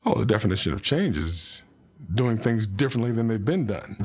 Oh, the definition of change is doing things differently than they've been done.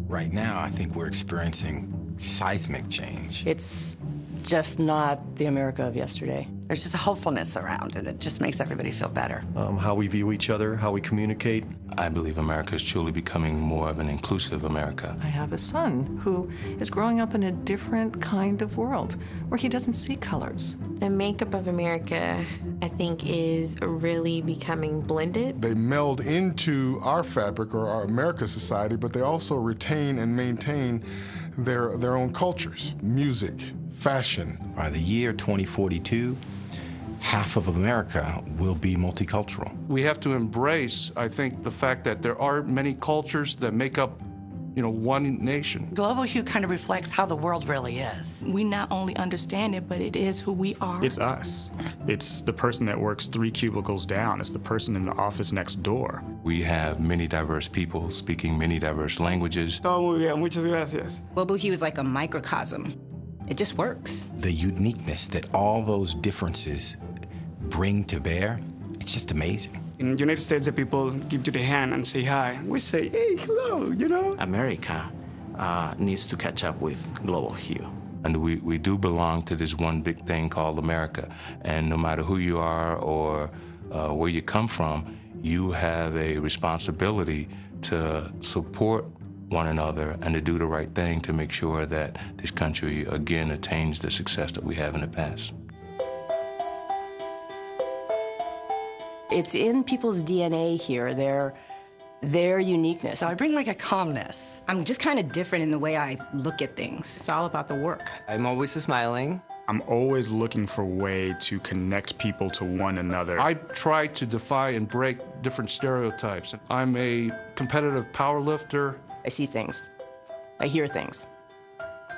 Right now, I think we're experiencing seismic change. It's just not the America of yesterday. There's just a hopefulness around it. It just makes everybody feel better. How we view each other, how we communicate. I believe America is truly becoming more of an inclusive America. I have a son who is growing up in a different kind of world where he doesn't see colors. The makeup of America, I think, is really becoming blended. They meld into our fabric or our America society, but they also retain and maintain their own cultures, music, fashion. By the year 2042, half of America will be multicultural. We have to embrace, I think, the fact that there are many cultures that make up, one nation. GlobalHue kind of reflects how the world really is. We not only understand it, but it is who we are. It's us. It's the person that works 3 cubicles down. It's the person in the office next door. We have many diverse people speaking many diverse languages. Todo muy bien, muchas gracias. GlobalHue is like a microcosm. It just works. The uniqueness that all those differences bring to bear, it's just amazing. In the United States, the people give you the hand and say hi. We say, hey, hello, America needs to catch up with GlobalHue. And we do belong to this one big thing called America. And no matter who you are or where you come from, you have a responsibility to support one another and to do the right thing to make sure that this country, again, attains the success that we have in the past. It's in people's DNA here, their uniqueness. So I bring like a calmness. I'm just kind of different in the way I look at things. It's all about the work. I'm always smiling. I'm always looking for a way to connect people to one another. I try to defy and break different stereotypes. I'm a competitive power lifter. I see things. I hear things.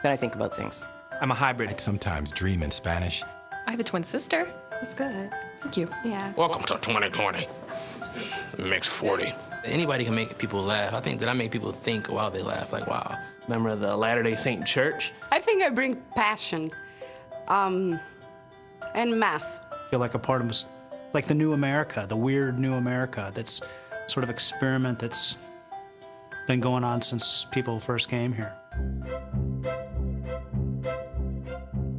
Then I think about things. I'm a hybrid. I sometimes dream in Spanish. I have a twin sister. That's good. Thank you. Yeah. Welcome to 2020. Mix 40. Anybody can make people laugh. I think that I make people think while they laugh, like, wow. Member of the Latter-day Saint Church. I think I bring passion and math. I feel like a part of like the new America, the weird new America that's sort of experiment that's been going on since people first came here.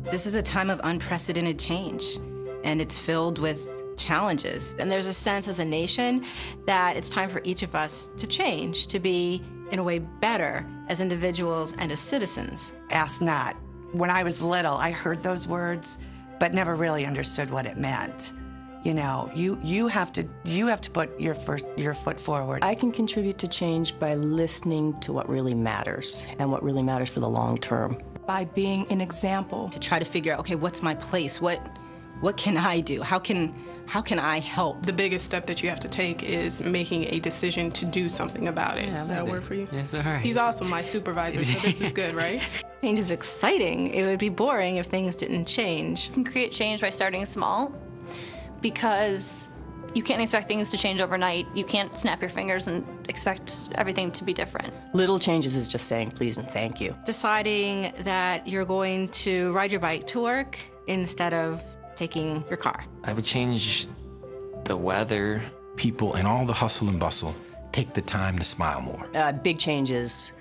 This is a time of unprecedented change, and it's filled with challenges. And there's a sense as a nation that it's time for each of us to change, to be, in a way, better as individuals and as citizens. Ask not. When I was little, I heard those words, but never really understood what it meant. You have to put your foot forward. I can contribute to change by listening to what really matters and what really matters for the long term. By being an example. To try to figure out, okay, what's my place? What can I do? How can I help? The biggest step that you have to take is making a decision to do something about it. Yeah, that'll work for you? Yes, all right. He's also my supervisor, so this is good, right? Change is exciting. It would be boring if things didn't change. You can create change by starting small, because you can't expect things to change overnight. You can't snap your fingers and expect everything to be different. Little changes is just saying please and thank you. Deciding that you're going to ride your bike to work instead of taking your car. I would change the weather. People in all the hustle and bustle take the time to smile more. Big changes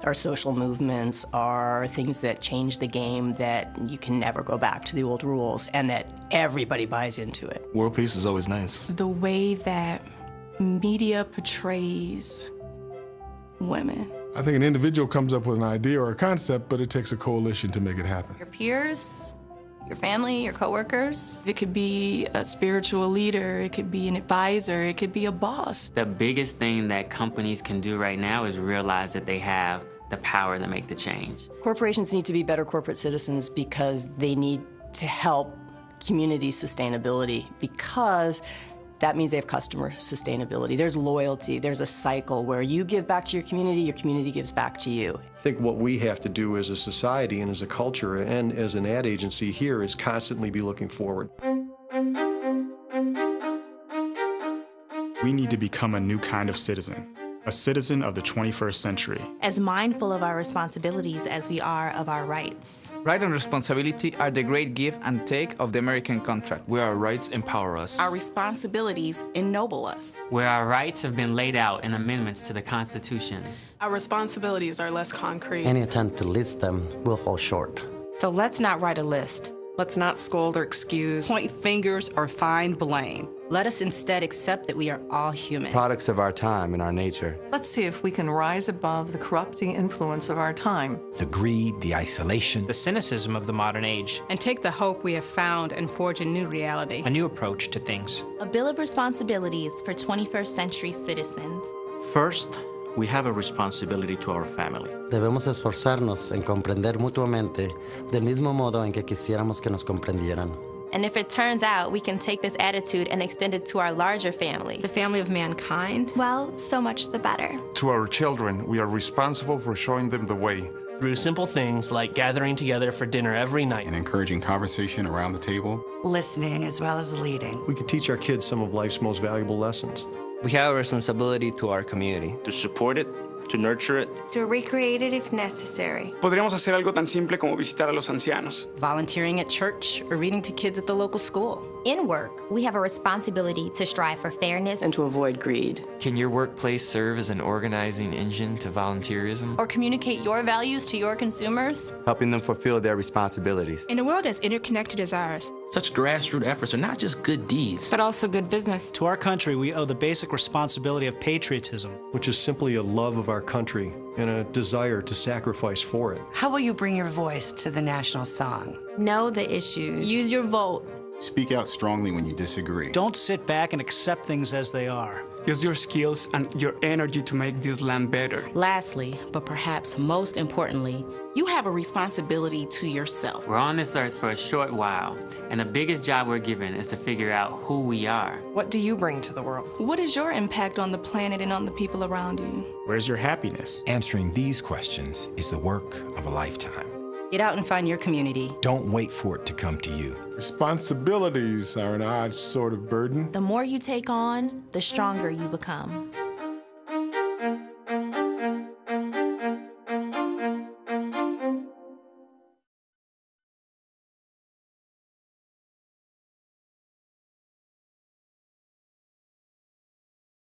are social movements, are things that change the game, that you can never go back to the old rules, and that everybody buys into it. World peace is always nice. The way that media portrays women. I think an individual comes up with an idea or a concept, but it takes a coalition to make it happen. Your peers, your family, your coworkers. It could be a spiritual leader, it could be an advisor, it could be a boss. The biggest thing that companies can do right now is realize that they have the power to make the change. Corporations need to be better corporate citizens because they need to help community sustainability, because that means they have customer sustainability. There's loyalty, there's a cycle where you give back to your community gives back to you. I think what we have to do as a society and as a culture and as an ad agency here is constantly be looking forward. We need to become a new kind of citizen. A citizen of the 21st century. As mindful of our responsibilities as we are of our rights. Right and responsibility are the great give and take of the American contract. Where our rights empower us. Our responsibilities ennoble us. Where our rights have been laid out in amendments to the Constitution. Our responsibilities are less concrete. Any attempt to list them will fall short. So let's not write a list. Let's not scold or excuse. Point fingers or find blame. Let us instead accept that we are all human. Products of our time and our nature. Let's see if we can rise above the corrupting influence of our time. The greed, the isolation. The cynicism of the modern age. And take the hope we have found and forge a new reality. A new approach to things. A bill of responsibilities for 21st century citizens. First, we have a responsibility to our family. Debemos esforzarnos en comprender mutuamente del mismo modo en que quisiéramos que nos comprendieran. And if it turns out we can take this attitude and extend it to our larger family, the family of mankind, well, so much the better. To our children, we are responsible for showing them the way. Through simple things like gathering together for dinner every night. And encouraging conversation around the table. Listening as well as leading. We could teach our kids some of life's most valuable lessons. We have a responsibility to our community. To support it, to nurture it. To recreate it if necessary. Podríamos hacer algo tan simple como visitar a los ancianos. Volunteering at church or reading to kids at the local school. In work, we have a responsibility to strive for fairness and to avoid greed. Can your workplace serve as an organizing engine to volunteerism? Or communicate your values to your consumers? Helping them fulfill their responsibilities. In a world as interconnected as ours, such grassroots efforts are not just good deeds, but also good business. To our country, we owe the basic responsibility of patriotism, which is simply a love of our country and a desire to sacrifice for it. How will you bring your voice to the national song? Know the issues. Use your vote. Speak out strongly when you disagree. Don't sit back and accept things as they are. Use your skills and your energy to make this land better. Lastly, but perhaps most importantly, you have a responsibility to yourself. We're on this earth for a short while, and the biggest job we're given is to figure out who we are. What do you bring to the world? What is your impact on the planet and on the people around you? Where's your happiness? Answering these questions is the work of a lifetime. Get out and find your community. Don't wait for it to come to you. Responsibilities are an odd sort of burden. The more you take on, the stronger you become.